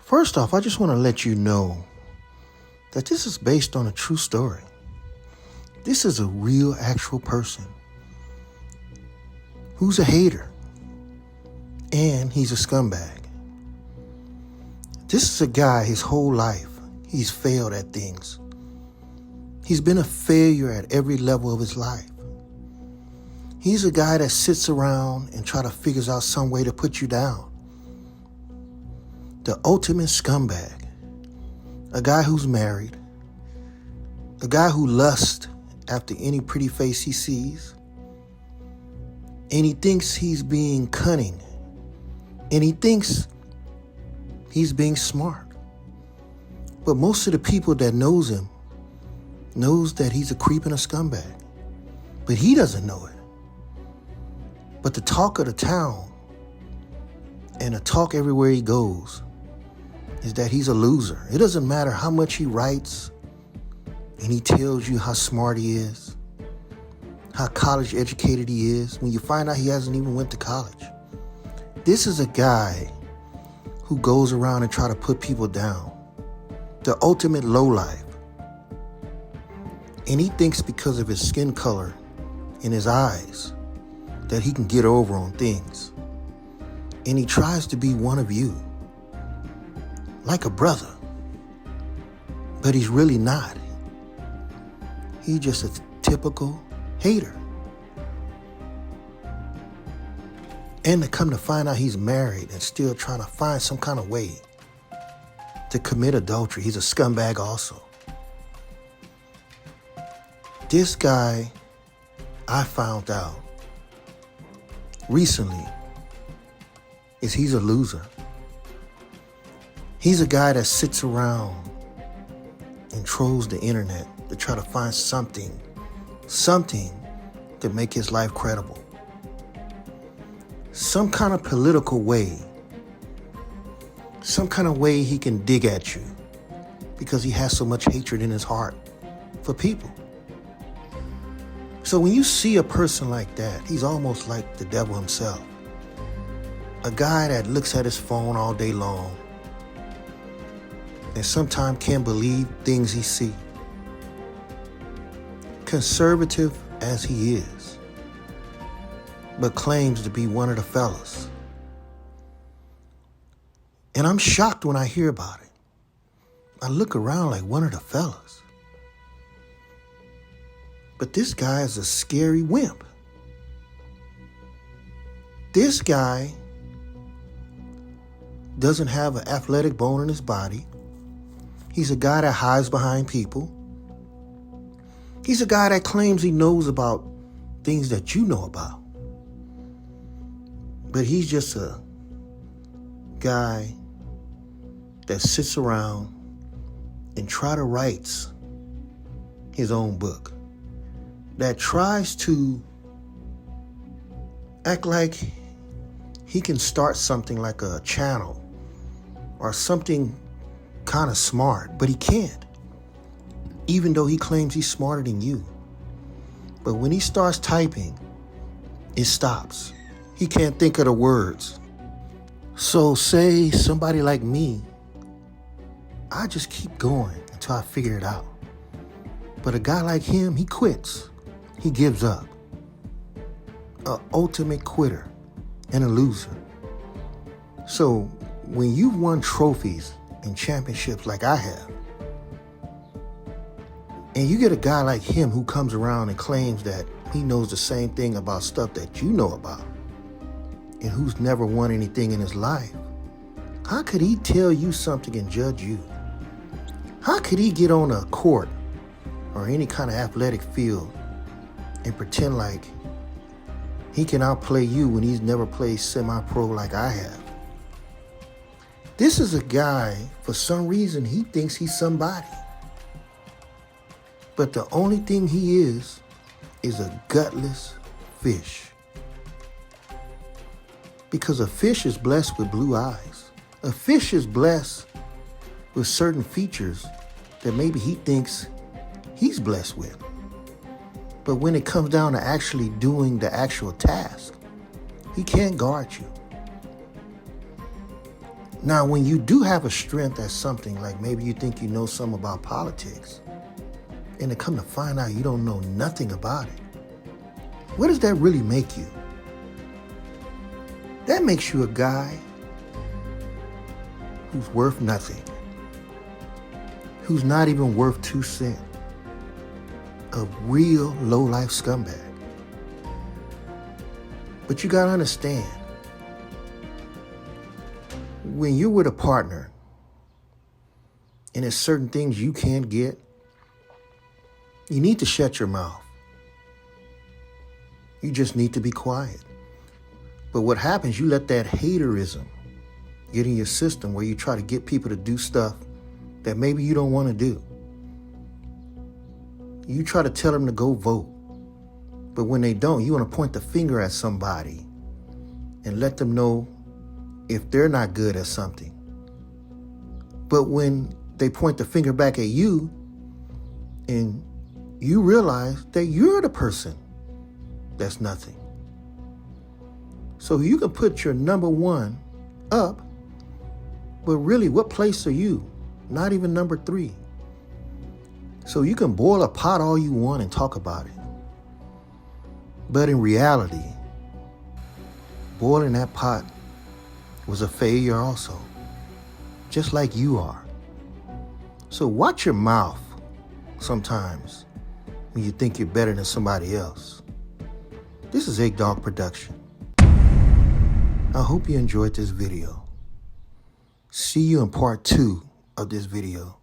First off, I just want to let you know that this is based on a true story. This is a real, actual person who's a hater, and he's a scumbag. This is a guy, his whole life, he's failed at things. He's been a failure at every level of his life. He's a guy that sits around and try to figure out some way to put you down. The ultimate scumbag. A guy who's married. A guy who lusts after any pretty face he sees. And he thinks he's being cunning. And he thinks he's being smart. But most of the people that knows him knows that he's a creep and a scumbag. But he doesn't know it. But the talk of the town and the talk everywhere he goes is that he's a loser. It doesn't matter how much he writes and he tells you how smart he is, how college educated he is, when you find out he hasn't even went to college. This is a guy who goes around and try to put people down. The ultimate lowlife. And he thinks because of his skin color and his eyes that he can get over on things. And he tries to be one of you, like a brother. But he's really not. He's just a typical hater. And to come to find out he's married and still trying to find some kind of way to commit adultery. He's a scumbag also. This guy, I found out recently, he's a loser. He's a guy that sits around and trolls the internet to try to find something to make his life credible. Some kind of political way. Some kind of way he can dig at you because he has so much hatred in his heart for people. So when you see a person like that, he's almost like the devil himself. A guy that looks at his phone all day long and sometimes can't believe things he sees. Conservative as he is, but claims to be one of the fellas. And I'm shocked when I hear about it. I look around like one of the fellas. But this guy is a scary wimp. This guy doesn't have an athletic bone in his body. He's a guy that hides behind people. He's a guy that claims he knows about things that you know about. But he's just a guy that sits around and try to write his own book. That tries to act like he can start something like a channel or something kind of smart, but he can't. Even though he claims he's smarter than you. But when he starts typing, it stops. He can't think of the words. So say somebody like me, I just keep going until I figure it out. But a guy like him, he quits. He gives up. An ultimate quitter and a loser. So when you've won trophies and championships like I have, and you get a guy like him who comes around and claims that he knows the same thing about stuff that you know about, and who's never won anything in his life, how could he tell you something and judge you? How could he get on a court or any kind of athletic field and pretend like he can outplay you when he's never played semi-pro like I have? This is a guy, for some reason, he thinks he's somebody. But the only thing he is a gutless fish. Because a fish is blessed with blue eyes. A fish is blessed with certain features that maybe he thinks he's blessed with. But when it comes down to actually doing the actual task, he can't guard you. Now, when you do have a strength at something, like maybe you think you know something about politics, and to come to find out you don't know nothing about it, what does that really make you? That makes you a guy who's worth nothing, who's not even worth 2 cents, a real low-life scumbag. But you gotta understand, when you're with a partner and there's certain things you can't get, you need to shut your mouth. You just need to be quiet. But what happens, you let that haterism get in your system where you try to get people to do stuff that maybe you don't want to do. You try to tell them to go vote. But when they don't, you want to point the finger at somebody and let them know if they're not good at something. But when they point the finger back at you and you realize that you're the person that's nothing. So you can put your number one up, but really, what place are you? Not even number 3. So you can boil a pot all you want and talk about it. But in reality, boiling that pot was a failure also, just like you are. So watch your mouth sometimes when you think you're better than somebody else. This is AKDOG Production. I hope you enjoyed this video. See you in part 2 of this video.